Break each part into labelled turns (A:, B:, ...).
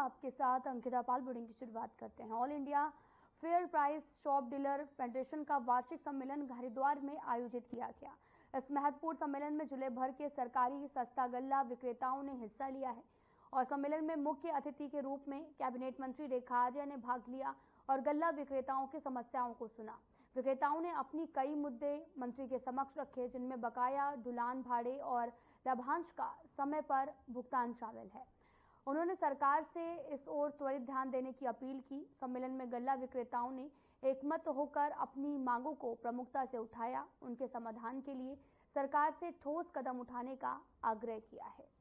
A: आपके साथ अंकिता पाल। बुलेटिन की शुरुआत करते हैं। All India fair price shop dealer federation का वार्षिक सम्मेलन हरिद्वार में आयोजित किया गया। इस महत्वपूर्ण सम्मेलन में जिले भर के सरकारी सस्ता गल्ला विक्रेताओं ने हिस्सा लिया है और सम्मेलन में मुख्य अतिथि के रूप में कैबिनेट मंत्री रेखा आर्या ने भाग लिया और गल्ला विक्रेताओं की समस्याओं को सुना। विक्रेताओं ने अपनी कई मुद्दे मंत्री के समक्ष रखे, जिनमें बकाया ढुलान भाड़े और लाभांश का समय पर भुगतान शामिल है। उन्होंने सरकार से इस ओर त्वरित ध्यान देने की अपील की। सम्मेलन में गल्ला विक्रेताओं ने एकमत होकर अपनी मांगों को प्रमुखता से उठाया, उनके समाधान के लिए सरकार से ठोस कदम उठाने का आग्रह किया है।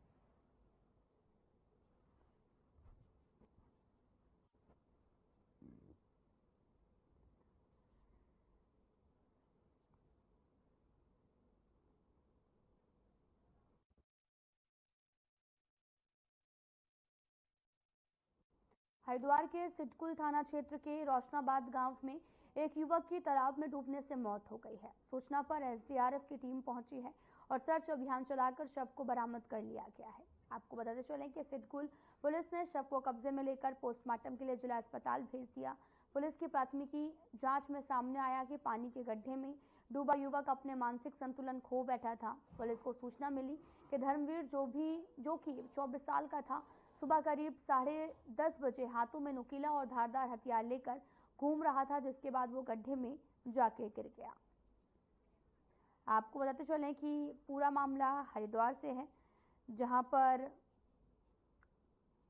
A: हरिद्वार के सिडकुल थाना क्षेत्र के रोशनाबाद गांव में एक युवक की तालाब में डूबने से मौत हो गई है। सूचना पर एसडीआरएफ की टीम पहुंची है और सर्च अभियान चलाकर शव को बरामद कर लिया गया है। आपको बताते चलें कि सिडकुल पुलिस ने शव को कब्जे में लेकर पोस्टमार्टम के लिए जिला अस्पताल भेज दिया। पुलिस की प्राथमिकी जांच में सामने आया कि पानी के गड्ढे में डूबा युवक अपने मानसिक संतुलन खो बैठा था। पुलिस को सूचना मिली कि धर्मवीर जो कि 24 साल का था, सुबह करीब 10:30 बजे हाथों में नुकीला और धारदार हथियार लेकर घूम रहा था, जिसके बाद वो गड्ढे में जाके गिर गया। आपको बताते चलें कि पूरा मामला हरिद्वार से है, जहां पर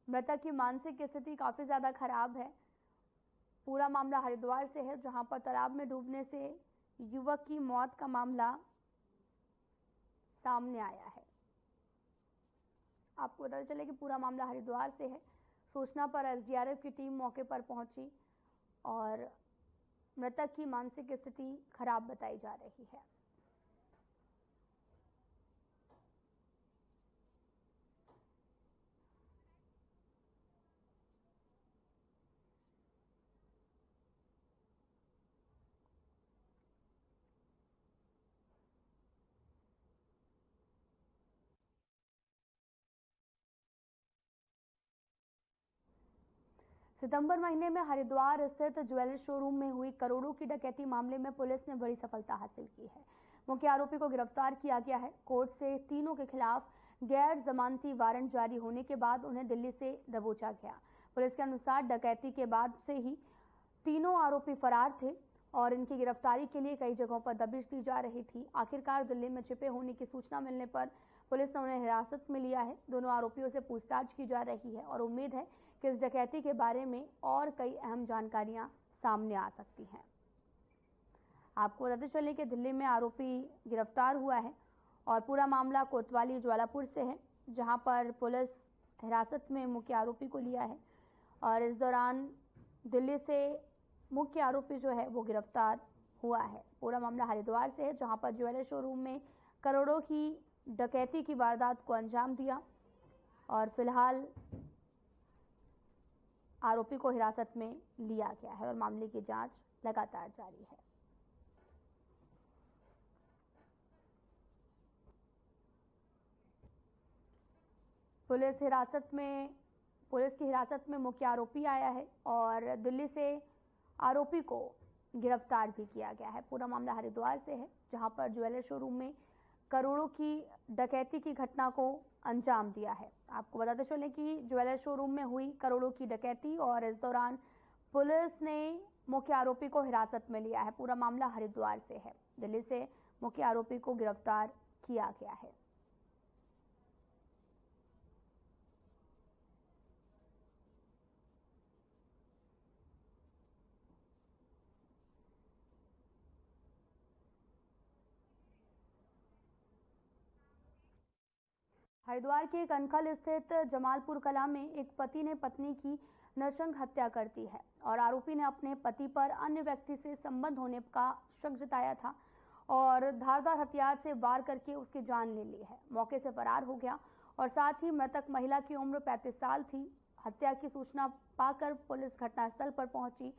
A: मृतक की मानसिक स्थिति काफी ज्यादा खराब है। पूरा मामला हरिद्वार से है, जहां पर तालाब में डूबने से युवक की मौत का मामला सामने आया है। आपको पता चले कि पूरा मामला हरिद्वार से है। सूचना पर एसडीआरएफ की टीम मौके पर पहुंची और मृतक की मानसिक स्थिति खराब बताई जा रही है। सितंबर महीने में हरिद्वार स्थित ज्वेलरी शोरूम में हुई करोड़ों की डकैती मामले में पुलिस ने बड़ी सफलता हासिल की है। मुख्य आरोपी को गिरफ्तार किया गया है। कोर्ट से तीनों के खिलाफ गैर जमानती वारंट जारी होने के बाद उन्हें दिल्ली से दबोचा गया। पुलिस के अनुसार डकैती के बाद से ही तीनों आरोपी फरार थे और इनकी गिरफ्तारी के लिए कई जगहों पर दबिश दी जा रही थी। आखिरकार दिल्ली में छिपे होने की सूचना मिलने पर पुलिस ने उन्हें हिरासत में लिया है। दोनों आरोपियों से पूछताछ की जा रही है और उम्मीद है कि इस डकैती के बारे में और कई अहम जानकारियां सामने आ सकती हैं। आपको बताते चलें कि दिल्ली में आरोपी गिरफ्तार हुआ है और पूरा मामला कोतवाली ज्वालापुर से है, जहां पर पुलिस हिरासत में मुख्य आरोपी को लिया है और इस दौरान दिल्ली से मुख्य आरोपी जो है वो गिरफ्तार हुआ है। पूरा मामला हरिद्वार से है, जहां पर ज्वेलरी शोरूम में करोड़ों की डकैती की वारदात को अंजाम दिया और फिलहाल आरोपी को हिरासत में लिया गया है और मामले की जांच लगातार जारी है। पुलिस की हिरासत में मुख्य आरोपी आया है और दिल्ली से आरोपी को गिरफ्तार भी किया गया है। पूरा मामला हरिद्वार से है, जहां पर ज्वेलरी शोरूम में करोड़ों की डकैती की घटना को अंजाम दिया है। आपको बताते चलें कि ज्वेलरी शोरूम में हुई करोड़ों की डकैती और इस दौरान पुलिस ने मुख्य आरोपी को हिरासत में लिया है। पूरा मामला हरिद्वार से है। दिल्ली से मुख्य आरोपी को गिरफ्तार किया गया है। हरिद्वार के कनखल स्थित जमालपुर कला में एक पति ने पत्नी की नरसंग हत्या कर दी है और आरोपी ने अपने पति पर अन्य व्यक्ति से संबंध होने का शक जताया था और धारदार हथियार से वार करके उसकी जान ले ली है। मौके से फरार हो गया और साथ ही मृतक महिला की उम्र 35 साल थी। हत्या की सूचना पाकर पुलिस घटनास्थल पर पहुंची।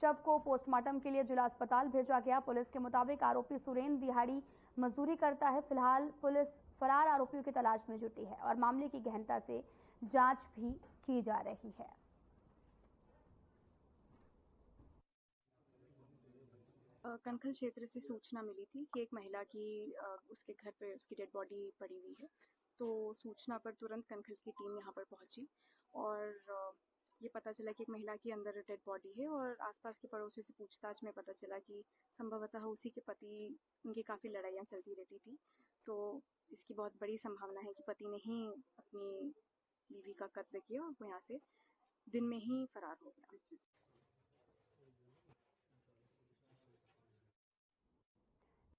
A: शव को पोस्टमार्टम के लिए जिला अस्पताल भेजा गया। पुलिस के मुताबिक आरोपी सुरेंद्र दिहाड़ी मजदूरी करता है। फिलहाल पुलिस फरार आरोपियों की तलाश में जुटी है और मामले की गहनता से जांच भी की जा रही है।
B: कनखल क्षेत्र से सूचना मिली थी कि एक महिला की उसके घर पे उसकी डेड बॉडी पड़ी हुई है। तो सूचना पर तुरंत कनखल की टीम यहाँ पर पहुंची और ये पता चला कि एक महिला की अंदर डेड बॉडी है और आसपास के पड़ोसियों से पूछताछ में पता चला कि संभवतः उसी के पति उनकी काफ़ी लड़ाइयाँ चलती रहती थी। तो इसकी बहुत बड़ी संभावना है कि पति ने ही अपनी बीवी का कत्ल किया और वो यहाँ से दिन में ही फरार हो गया।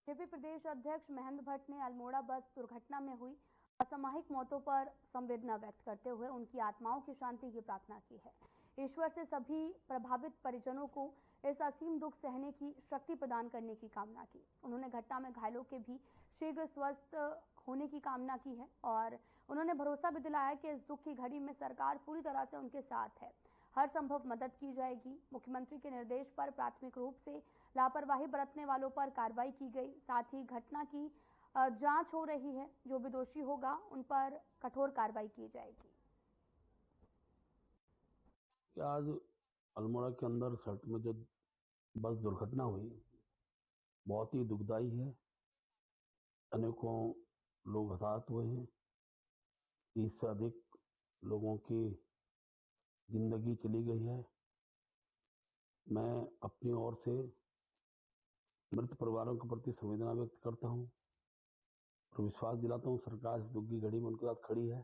A: जेपी प्रदेश अध्यक्ष महेंद्र भट्ट ने अल्मोड़ा बस दुर्घटना में हुई असामयिक मौतों पर संवेदना व्यक्त करते हुए उनकी आत्माओं की शांति की प्रार्थना की है। ईश्वर से सभी प्रभावित परिजनों को इस असीम दुख सहने की शक्ति प्रदान करने की कामना की। उन्होंने घटना में घायलों के भी शीघ्र स्वस्थ होने की कामना की है और उन्होंने भरोसा भी दिलाया कि इस दुख की घड़ी में सरकार पूरी तरह से उनके साथ है, हर संभव मदद की जाएगी। मुख्यमंत्री के निर्देश पर प्राथमिक रूप से लापरवाही बरतने वालों पर कार्रवाई की गई, साथ ही घटना की जांच हो रही है। जो भी दोषी होगा उन पर कठोर कार्रवाई की जाएगी।
C: आज अल्मोड़ा के अंदर सड़क में जो बस दुर्घटना हुई बहुत ही दुखदाई है। अनेकों लोग हताहत हुए हैं। 30 से अधिक लोगों की जिंदगी चली गई है। मैं अपनी ओर से मृत परिवारों के प्रति संवेदना व्यक्त करता हूं और विश्वास दिलाता हूं सरकार इस दुख की घड़ी में उनके साथ खड़ी है।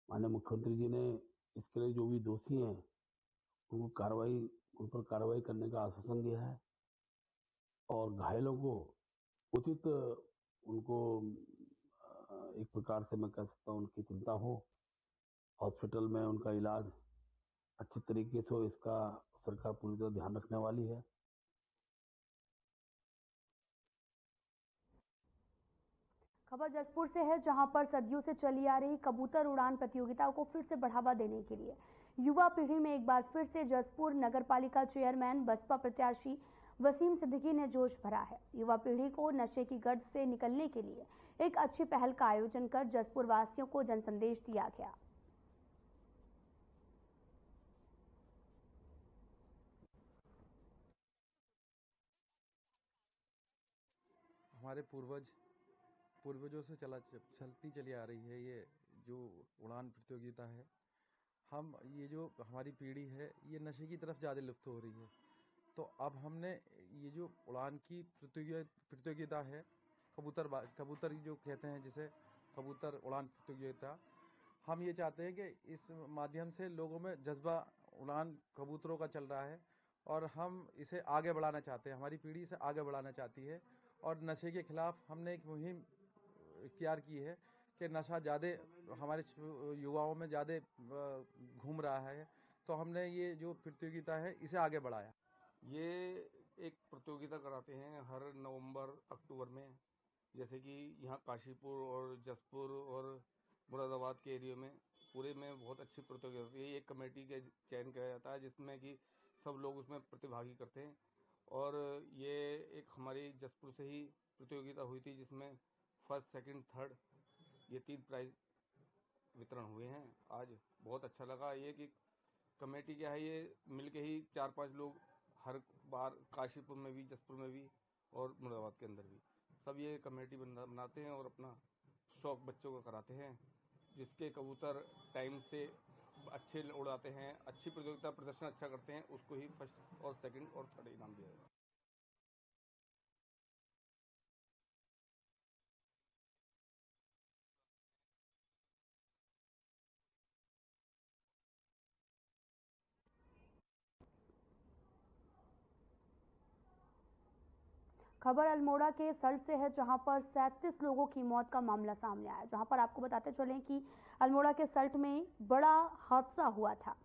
C: माननीय मुख्यमंत्री जी ने इसके लिए जो भी दोषी हैं उन पर कार्रवाई करने का आश्वासन दिया है और घायलों को उचित उनको एक प्रकार से मैं कह सकता हूं उनकी चिंता हो, हॉस्पिटल में उनका इलाज अच्छी तरीके से हो, इसका सरकार पूरी तरह ध्यान रखने वाली है।
A: खबर जसपुर से है, जहां पर सदियों से चली आ रही कबूतर उड़ान प्रतियोगिता को फिर से बढ़ावा देने के लिए युवा पीढ़ी में एक बार फिर से जसपुर नगरपालिका चेयरमैन बसपा प्रत्याशी वसीम सिद्दीकी ने जोश भरा है। युवा पीढ़ी को नशे की गर्द से निकलने के लिए एक अच्छी पहल का आयोजन कर जसपुर वासियों को जनसंदेश दिया गया।
D: हमारे पूर्वजों से चलती चली आ रही है ये जो उड़ान प्रतियोगिता है। हम ये जो हमारी पीढ़ी है ये नशे की तरफ ज़्यादा लुप्त हो रही है। तो अब हमने ये जो उड़ान की प्रतियोगिता है, कबूतर जो कहते हैं जिसे कबूतर उड़ान प्रतियोगिता, हम ये चाहते हैं कि इस माध्यम से लोगों में जज्बा उड़ान कबूतरों का चल रहा है और हम इसे आगे बढ़ाना चाहते हैं। हमारी पीढ़ी इसे आगे बढ़ाना चाहती है और नशे के खिलाफ हमने एक मुहिम इख्तियार की है कि नशा ज़्यादा हमारे युवाओं में ज़्यादा घूम रहा है। तो हमने ये जो प्रतियोगिता है इसे आगे बढ़ाया।
E: ये एक प्रतियोगिता कराते हैं हर नवंबर अक्टूबर में, जैसे कि यहाँ काशीपुर और जसपुर और मुरादाबाद के एरिया में पूरे में बहुत अच्छी प्रतियोगिता होती है। एक कमेटी के चयन किया जाता है जिसमें कि सब लोग उसमें प्रतिभागी करते हैं और ये एक हमारी जसपुर से ही प्रतियोगिता हुई थी जिसमें फर्स्ट, सेकंड, थर्ड ये 3 प्राइज वितरण हुए हैं। आज बहुत अच्छा लगा। ये कि कमेटी क्या है, ये मिलके ही 4-5 लोग हर बार काशीपुर में भी, जसपुर में भी और मुरादाबाद के अंदर भी सब ये कमेटी बनाते हैं और अपना शौक बच्चों को कराते हैं, जिसके कबूतर टाइम से अच्छे उड़ाते हैं, अच्छी प्रतियोगिता प्रदर्शन अच्छा करते हैं, उसको ही फर्स्ट और सेकंड और थर्ड इनाम दिया जाता है।
A: खबर अल्मोड़ा के सल्ट से है, जहां पर 37 लोगों की मौत का मामला सामने आया। जहां पर आपको बताते चलें कि अल्मोड़ा के सल्ट में बड़ा हादसा हुआ था,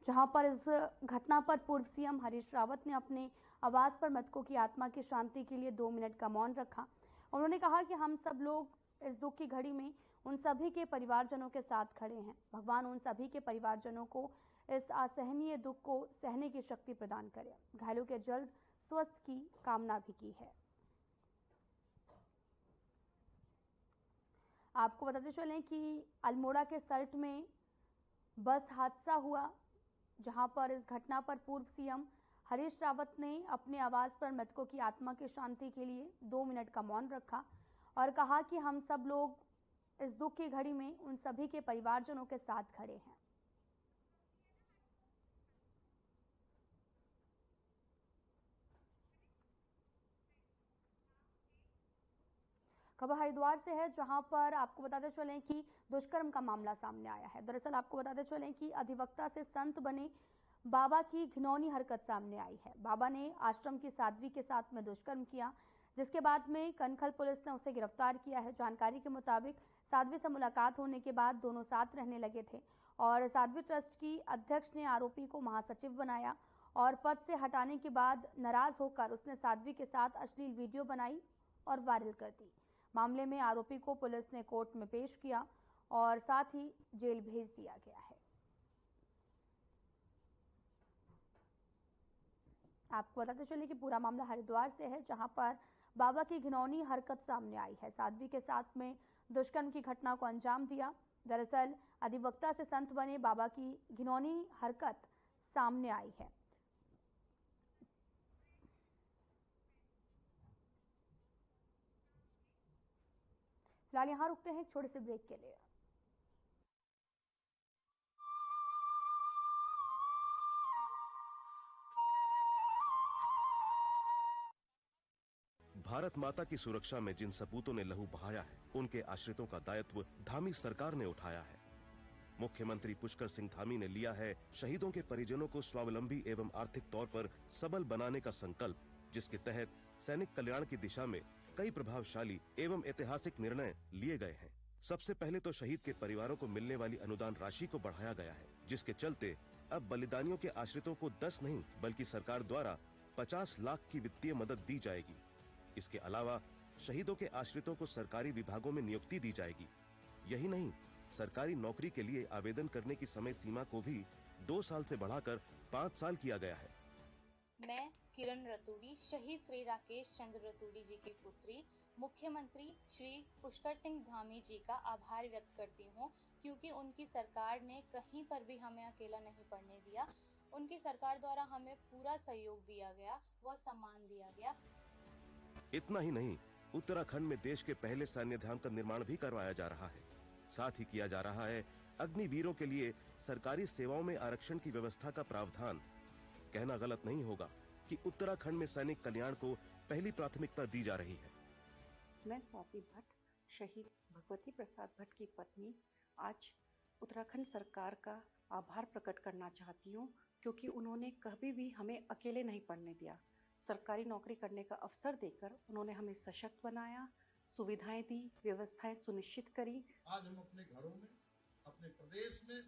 A: जहां पर इस घटना पर पूर्व सीएम हरीश रावत ने अपने आवास पर मृतकों की आत्मा की शांति के लिए 2 मिनट का मौन रखा। उन्होंने कहा कि हम सब लोग इस दुख की घड़ी में उन सभी के परिवारजनों के साथ खड़े हैं। भगवान उन सभी के परिवारजनों को इस असहनीय दुख को सहने की शक्ति प्रदान करे। घायलों के जल्द स्वस्थ की कामना भी की है। आपको बताते चलें कि अल्मोड़ा के सल्ट में बस हादसा हुआ, जहां पर इस घटना पर पूर्व सीएम हरीश रावत ने अपने आवास पर मृतकों की आत्मा की शांति के लिए 2 मिनट का मौन रखा और कहा कि हम सब लोग इस दुख की घड़ी में उन सभी के परिवारजनों के साथ खड़े हैं। खबर हरिद्वार से है, जहां पर आपको बताते चलें कि दुष्कर्म का मामला सामने आया है। दरअसल आपको बताते चलें कि अधिवक्ता से संत बने बाबा की घिनौनी हरकत सामने आई है। बाबा ने आश्रम की साध्वी के साथ में दुष्कर्म किया, जिसके बाद में कनखल पुलिस ने उसे गिरफ्तार किया है। जानकारी के मुताबिक साध्वी से मुलाकात होने के बाद दोनों साथ रहने लगे थे और साध्वी ट्रस्ट की अध्यक्ष ने आरोपी को महासचिव बनाया और पद से हटाने के बाद नाराज होकर उसने साध्वी के साथ अश्लील वीडियो बनाई और वायरल कर दी। मामले में आरोपी को पुलिस ने कोर्ट में पेश किया और साथ ही जेल भेज दिया गया है। आपको बताते चले कि पूरा मामला हरिद्वार से है, जहां पर बाबा की घिनौनी हरकत सामने आई है। साध्वी के साथ में दुष्कर्म की घटना को अंजाम दिया। दरअसल अधिवक्ता से संत बने बाबा की घिनौनी हरकत सामने आई है। फिलहाल यहां रुकते हैं एक छोटे से ब्रेक के लिए।
F: भारत माता की सुरक्षा में जिन सपूतों ने लहू बहाया है, उनके आश्रितों का दायित्व धामी सरकार ने उठाया है। मुख्यमंत्री पुष्कर सिंह धामी ने लिया है शहीदों के परिजनों को स्वावलंबी एवं आर्थिक तौर पर सबल बनाने का संकल्प, जिसके तहत सैनिक कल्याण की दिशा में कई प्रभावशाली एवं ऐतिहासिक निर्णय लिए गए हैं। सबसे पहले तो शहीद के परिवारों को मिलने वाली अनुदान राशि को बढ़ाया गया है, जिसके चलते अब बलिदानियों के आश्रितों को 10 नहीं बल्कि सरकार द्वारा 50 लाख की वित्तीय मदद दी जाएगी। इसके अलावा शहीदों के आश्रितों को सरकारी विभागों में नियुक्ति दी जाएगी। यही नहीं, सरकारी नौकरी के लिए आवेदन करने की समय सीमा को भी 2 साल से बढ़ाकर 5 साल किया गया है।
G: मैं किरण रतूड़ी, शहीद श्री राकेश चंद्र रतूड़ी जी की पुत्री, मुख्यमंत्री श्री पुष्कर सिंह धामी जी का आभार व्यक्त करती हूँ, क्योंकि उनकी सरकार ने कहीं पर भी हमें अकेला नहीं पड़ने दिया। उनकी सरकार द्वारा हमें पूरा सहयोग दिया गया, व सम्मान दिया गया।
F: इतना ही नहीं, उत्तराखंड में देश के पहले सैन्य धाम का निर्माण भी करवाया जा रहा है। साथ ही किया जा रहा है अग्निवीरों के लिए सरकारी सेवाओं में आरक्षण की व्यवस्था का प्रावधान। कहना गलत नहीं होगा कि उत्तराखंड में सैनिक कल्याण को पहली प्राथमिकता दी जा रही है।
H: मैं स्वाति भट्ट, शहीद भगवती प्रसाद भट्ट की पत्नी, आज उत्तराखंड सरकार का आभार प्रकट करना चाहती हूँ, क्योंकि उन्होंने कभी भी हमें अकेले नहीं पड़ने दिया। सरकारी नौकरी करने का अवसर देकर उन्होंने हमें सशक्त बनाया, सुविधाएं दी, व्यवस्थाएं सुनिश्चित करी।
I: आज हम अपने घरों में, अपने प्रदेश में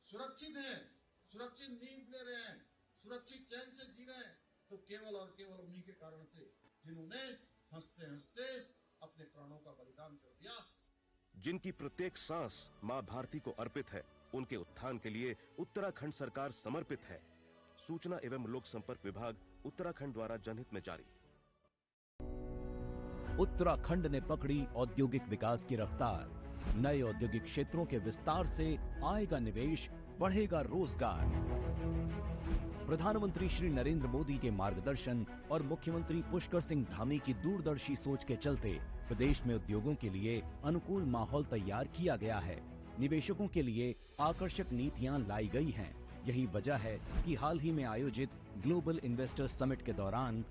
I: सुरक्षित हैं, सुरक्षित नींद ले रहे हैं, सुरक्षित चैन से जी रहे हैं, तो केवल और केवल उन्हीं के कारण से, जिन्होंने हंसते हंसते अपने प्राणों का बलिदान कर दिया।
F: जिनकी प्रत्येक सांस मां भारती को अर्पित है, उनके उत्थान के लिए उत्तराखंड सरकार समर्पित है। सूचना एवं लोक संपर्क विभाग उत्तराखंड द्वारा जनहित में जारी।
J: उत्तराखंड ने पकड़ी औद्योगिक विकास की रफ्तार। नए औद्योगिक क्षेत्रों के विस्तार से आएगा निवेश, बढ़ेगा रोजगार। प्रधानमंत्री श्री नरेंद्र मोदी के मार्गदर्शन और मुख्यमंत्री पुष्कर सिंह धामी की दूरदर्शी सोच के चलते प्रदेश में उद्योगों के लिए अनुकूल माहौल तैयार किया गया है। निवेशकों के लिए आकर्षक नीतियां लाई गई हैं। यही वजह है कि हाल ही में आयोजित ग्लोबल इन्वेस्टर्स समिट के दौरान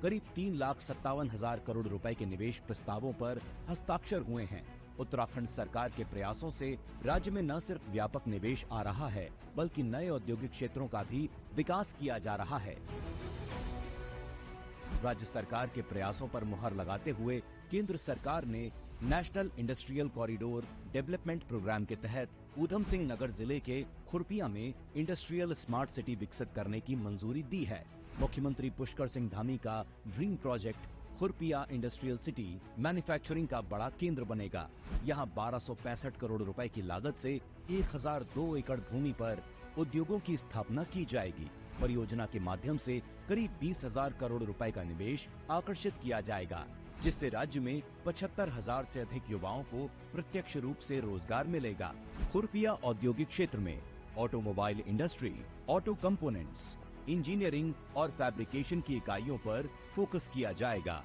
J: करीब 3,57,000 करोड़ रुपए के निवेश प्रस्तावों पर हस्ताक्षर हुए हैं। उत्तराखंड सरकार के प्रयासों से राज्य में न सिर्फ व्यापक निवेश आ रहा है, बल्कि नए औद्योगिक क्षेत्रों का भी विकास किया जा रहा है। राज्य सरकार के प्रयासों पर मुहर लगाते हुए केंद्र सरकार ने national industrial corridor development programme के तहत ऊधम सिंह नगर जिले के खुरपिया में इंडस्ट्रियल स्मार्ट सिटी विकसित करने की मंजूरी दी है। मुख्यमंत्री पुष्कर सिंह धामी का dream project Khurpia industrial city manufacturing का बड़ा केंद्र बनेगा। यहां 1265 करोड़ रुपए की लागत से 1002 एकड़ भूमि पर उद्योगों की स्थापना की जाएगी। परियोजना के माध्यम से करीब 20,000 करोड़ रुपए का निवेश आकर्षित किया जाएगा, जिससे राज्य में 75,000 से अधिक युवाओं को प्रत्यक्ष रूप से रोजगार मिलेगा। खुरपिया औद्योगिक क्षेत्र में automobile industry, auto components, engineering और फैब्रिकेशन की इकाइयों पर फोकस किया जाएगा।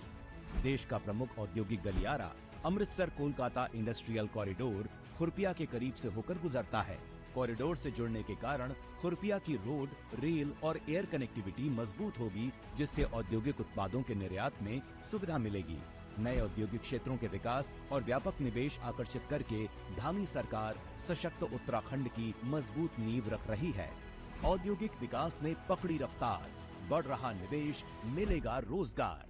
J: देश का प्रमुख औद्योगिक गलियारा अमृतसर कोलकाता इंडस्ट्रियल कॉरिडोर खुरपिया के करीब से होकर गुजरता है। कॉरिडोर से जुड़ने के कारण खुरपिया की रोड, रेल और एयर कनेक्टिविटी मजबूत होगी, जिससे औद्योगिक उत्पादों के निर्यात में सुविधा मिलेगी। नए औद्योगिक क्षेत्रों के विकास और व्यापक निवेश आकर्षित करके धामी सरकार सशक्त उत्तराखंड की मजबूत नींव रख रही है। औद्योगिक विकास ने पकड़ी रफ्तार, बढ़ रहा निवेश, मिलेगा रोजगार।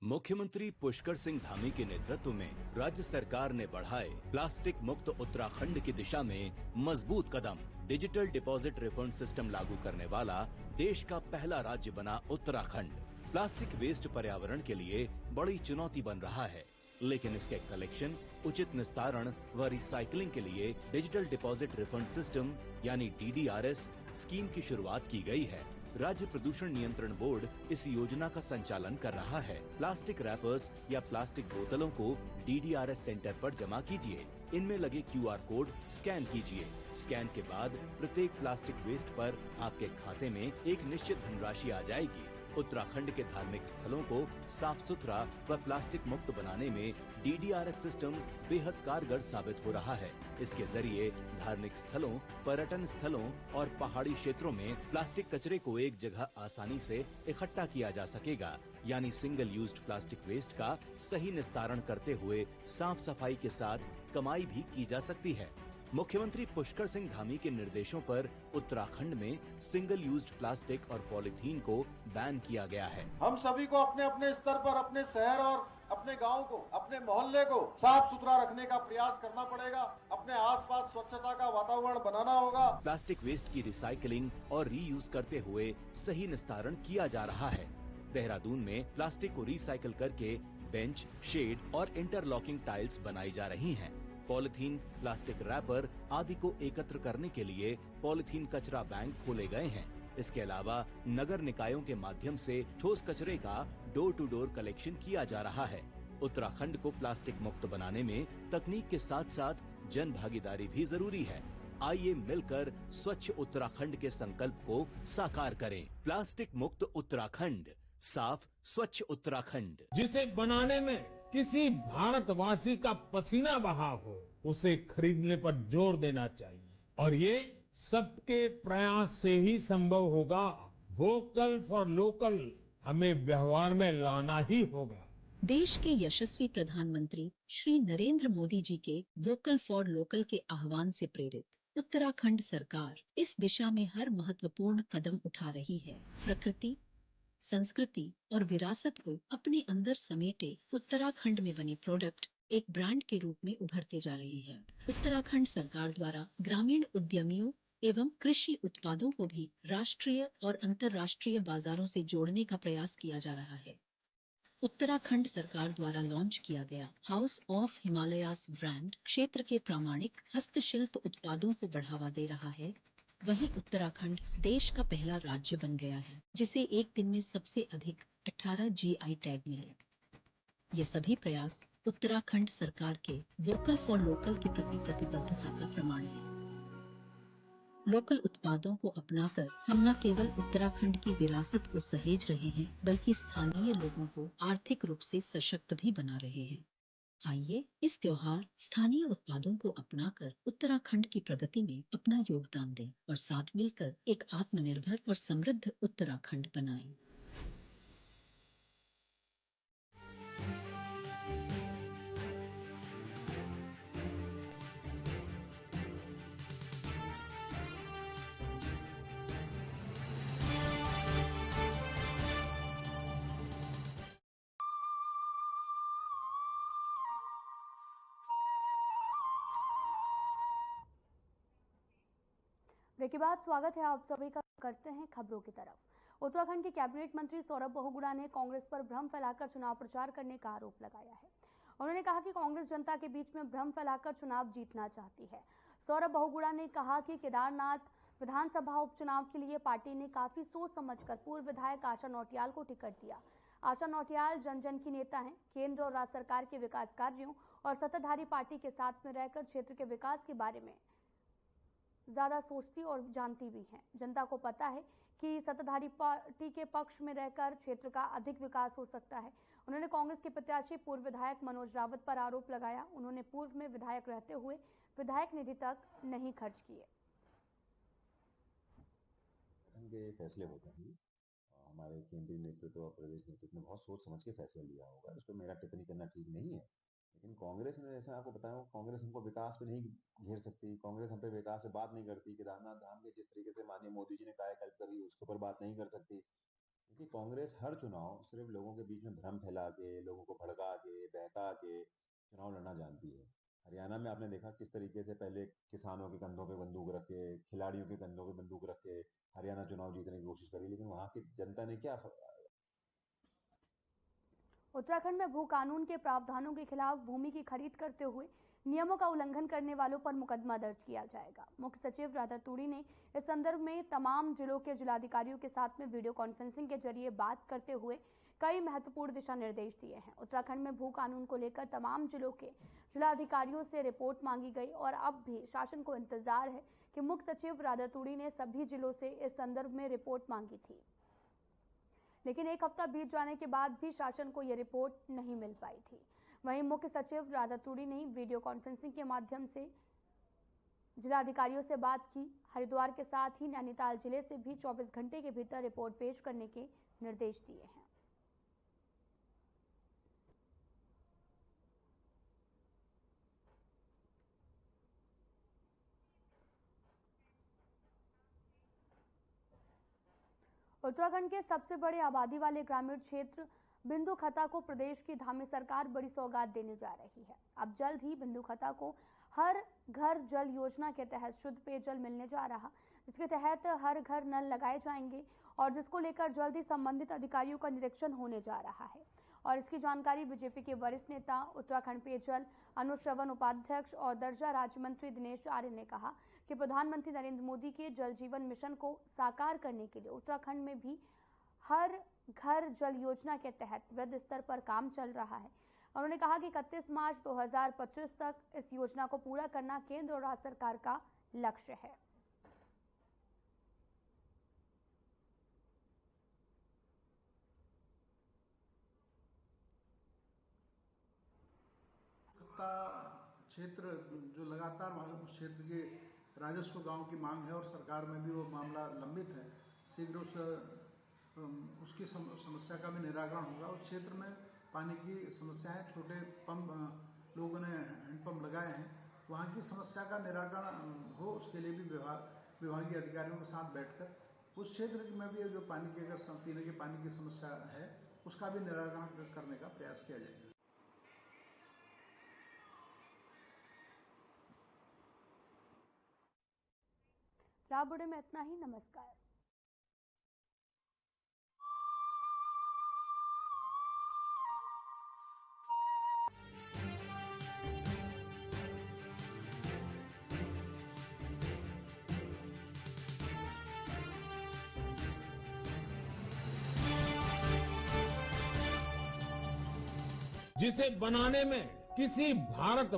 J: मुख्यमंत्री पुष्कर सिंह धामी के नेतृत्व में राज्य सरकार ने बढ़ाए प्लास्टिक मुक्त उत्तराखंड की दिशा में मजबूत कदम। डिजिटल डिपॉजिट रिफंड सिस्टम लागू करने वाला देश का पहला राज्य बना उत्तराखंड। प्लास्टिक वेस्ट पर्यावरण के लिए बड़ी चुनौती बन रहा है, लेकिन इसके कलेक्शन, उचित निस्तारण व रिसाइकलिंग के लिए डिजिटल डिपॉजिट रिफंड सिस्टम यानी DDRS स्कीम की शुरुआत की गई है। राज्य प्रदूषण नियंत्रण बोर्ड इस योजना का संचालन कर रहा है। प्लास्टिक रैपर्स या प्लास्टिक बोतलों को DDRS सेंटर पर जमा कीजिए। इनमें लगे QR कोड स्कैन कीजिए। स्कैन के बाद प्रत्येक प्लास्टिक वेस्ट पर आपके खाते में एक निश्चित धनराशि आ जाएगी। उत्तराखंड के धार्मिक स्थलों को साफ सुथरा व प्लास्टिक मुक्त बनाने में DDRS सिस्टम बेहद कारगर साबित हो रहा है। इसके जरिए धार्मिक स्थलों, पर्यटन स्थलों और पहाड़ी क्षेत्रों में प्लास्टिक कचरे को एक जगह आसानी से इकट्ठा किया जा सकेगा, यानी सिंगल यूज्ड प्लास्टिक वेस्ट का सही निस्तारण करते हुए साफ सफाई के साथ कमाई भी की जा सकती है। मुख्यमंत्री पुष्कर सिंह धामी के निर्देशों पर उत्तराखंड में सिंगल यूज्ड प्लास्टिक और पॉलीथीन को बैन किया गया है।
I: हम सभी को अपने अपने स्तर पर अपने शहर और अपने गांव को, अपने मोहल्ले को साफ सुथरा रखने का प्रयास करना पड़ेगा। अपने आसपास स्वच्छता का वातावरण बनाना होगा।
J: प्लास्टिक वेस्ट की रिसाइकलिंग और रीयूज करते हुए सही निस्तारण किया जा रहा है। देहरादून में प्लास्टिक को रिसाइकिल करके बेंच, शेड और इंटरलॉकिंग टाइल्स बनाई जा रही हैं। पॉलिथीन, प्लास्टिक रैपर आदि को एकत्र करने के लिए पॉलिथीन कचरा बैंक खोले गए हैं। इसके अलावा नगर निकायों के माध्यम से ठोस कचरे का डोर टू डोर कलेक्शन किया जा रहा है। उत्तराखंड को प्लास्टिक मुक्त बनाने में तकनीक के साथ साथ जन भागीदारी भी जरूरी है। आइए मिलकर स्वच्छ उत्तराखंड के संकल्प को साकार करें। प्लास्टिक मुक्त उत्तराखंड, साफ स्वच्छ उत्तराखंड।
K: जिसे बनाने में किसी भारतवासी का पसीना बहा हो, उसे खरीदने पर जोर देना चाहिए, और ये सबके प्रयास से ही संभव होगा। वोकल फॉर लोकल हमें व्यवहार में लाना ही होगा।
L: देश के यशस्वी प्रधानमंत्री श्री नरेंद्र मोदी जी के वोकल फॉर लोकल के आह्वान से प्रेरित उत्तराखंड सरकार इस दिशा में हर महत्वपूर्ण कदम उठा रही है। प्रकृति, संस्कृति और विरासत को अपने अंदर समेटे उत्तराखंड में बने प्रोडक्ट एक ब्रांड के रूप में उभरते जा रहे हैं। उत्तराखंड सरकार द्वारा ग्रामीण उद्यमियों एवं कृषि उत्पादों को भी राष्ट्रीय और अंतर्राष्ट्रीय बाजारों से जोड़ने का प्रयास किया जा रहा है। उत्तराखंड सरकार द्वारा लॉन्च किया गया हाउस ऑफ हिमालयास ब्रांड क्षेत्र के प्रामाणिक हस्तशिल्प उत्पादों को बढ़ावा दे रहा है। वहीं उत्तराखंड देश का पहला राज्य बन गया है जिसे एक दिन में सबसे अधिक 18 GI टैग मिले। ये सभी प्रयास उत्तराखंड सरकार के वोकल फॉर लोकल के प्रति प्रतिबद्धता का प्रमाण है। लोकल उत्पादों को अपनाकर हम न केवल उत्तराखंड की विरासत को सहेज रहे हैं, बल्कि स्थानीय लोगों को आर्थिक रूप से सशक्त भी बना रहे हैं। आइए इस त्योहार स्थानीय उत्पादों को अपनाकर उत्तराखंड की प्रगति में अपना योगदान दें और साथ मिलकर एक आत्मनिर्भर और समृद्ध उत्तराखंड बनाएं।
A: ब्रेक के बाद स्वागत है आप सभी का। करते हैं खबरों की तरफ। उत्तराखंड के कैबिनेट मंत्री सौरभ बहुगुणा ने कांग्रेस पर भ्रम फैलाकर चुनाव प्रचार करने का आरोप लगाया है। उन्होंने कहा कि कांग्रेस जनता के बीच में भ्रम फैलाकर चुनाव जीतना चाहती है। सौरभ बहुगुणा ने कहा कि केदारनाथ विधानसभा उपचुनाव के लिए पार्टी ने काफी सोच समझकर पूर्व विधायक आशा नौटियाल को टिकट दिया। आशा नौटियाल जन जन की नेता हैं। केंद्र और राज्य सरकार के विकास कार्यों और सत्ताधारी पार्टी के साथ में रहकर क्षेत्र के विकास के बारे में ज्यादा सोचती और जानती भी हैं। जनता को पता है कि सत्ताधारी पार्टी के पक्ष में रहकर क्षेत्र का अधिक विकास हो सकता है। उन्होंने कांग्रेस के प्रत्याशी पूर्व विधायक मनोज रावत पर आरोप लगाया। उन्होंने पूर्व में विधायक रहते हुए विधायक निधि तक नहीं खर्च किए।
M: के फैसले होते हैं, हमारे केंद्रीय नेतृत्व और प्रदेश नेतृत्व ने बहुत सोच समझ के फैसला लिया होगा। इस पर मेरा टिप्पणी करना ठीक नहीं है। लेकिन कांग्रेस ने, जैसे आपको बताया, कांग्रेस हमको विकास पे नहीं घेर सकती। कांग्रेस हम पे विकास से बात नहीं करती। केदारनाथ धाम के जिस तरीके से माननीय मोदी जी ने कायाकल्प करी, उसके ऊपर बात नहीं कर सकती। क्योंकि कांग्रेस हर चुनाव सिर्फ लोगों के बीच में भ्रम फैला के, लोगों को भड़का के, बहका के चुनाव लड़ना जानती है। हरियाणा में आपने देखा किस तरीके से पहले किसानों के कंधों पे बंदूक रख के, खिलाड़ियों के कंधों पे बंदूक रख के हरियाणा चुनाव जीतने की कोशिश करी, लेकिन वहां की जनता ने क्या।
A: उत्तराखंड में भू कानून के प्रावधानों के खिलाफ भूमि की खरीद करते हुए नियमों का उल्लंघन करने वालों पर मुकदमा दर्ज किया जाएगा। मुख्य सचिव राधा तूड़ी ने इस संदर्भ में तमाम जिलों के जिलाधिकारियों के साथ में वीडियो कॉन्फ्रेंसिंग के जरिए बात करते हुए कई महत्वपूर्ण दिशा निर्देश दिए हैं। उत्तराखंड में भू कानून को लेकर तमाम जिलों के जिलाधिकारियों से रिपोर्ट मांगी गई और अब भी शासन को इंतजार है कि मुख्य सचिव राधा तूड़ी ने सभी जिलों से इस संदर्भ में रिपोर्ट मांगी थी, लेकिन एक हफ्ता बीत जाने के बाद भी शासन को यह रिपोर्ट नहीं मिल पाई थी। वहीं मुख्य सचिव राधा तूड़ी ने वीडियो कॉन्फ्रेंसिंग के माध्यम से जिलाधिकारियों से बात की। हरिद्वार के साथ ही नैनीताल जिले से भी 24 घंटे के भीतर रिपोर्ट पेश करने के निर्देश दिए हैं। उत्तराखंड के सबसे बड़े आबादी वाले ग्रामीण क्षेत्र बिंदु खता को प्रदेश की धामी सरकार बड़ी सौगात देने जा रही है। अब जल्द ही बिंदु खता को हर घर जल योजना के तहत शुद्ध पेयजल मिलने जा रहा, जिसके तहत हर घर नल लगाए जाएंगे और जिसको लेकर जल्द ही संबंधित अधिकारियों का निरीक्षण होने जा रहा है। और इसकी जानकारी बीजेपी के वरिष्ठ नेता, उत्तराखंड पेयजल अनुश्रवण उपाध्यक्ष और दर्जा राज्य मंत्री दिनेश आर्य ने कहा कि प्रधानमंत्री नरेंद्र मोदी के जल जीवन मिशन को साकार करने के लिए उत्तराखंड में भी हर घर जल योजना के तहत वृहद स्तर पर काम चल रहा है। उन्होंने कहा कि 31 मार्च 2025 तक इस योजना को पूरा करना केंद्र और राज्य सरकार का लक्ष्य है।
N: क्षेत्र जो लगातार उस क्षेत्र के राजस्व गांव की मांग है और सरकार में भी वो मामला लंबित है। शीघ्र उसकी समस्या का भी निराकरण होगा। उस क्षेत्र में पानी की समस्या है, छोटे पंप लोगों ने हैंडपंप लगाए हैं, वहाँ की समस्या का निराकरण हो, उसके लिए भी विभागीय अधिकारियों के साथ बैठकर उस क्षेत्र में भी जो पानी की अगर पीने के पानी की समस्या है उसका भी निराकरण करने का प्रयास किया जाएगा।
A: बुढ़े में इतना ही। नमस्कार।
K: जिसे बनाने में किसी भारत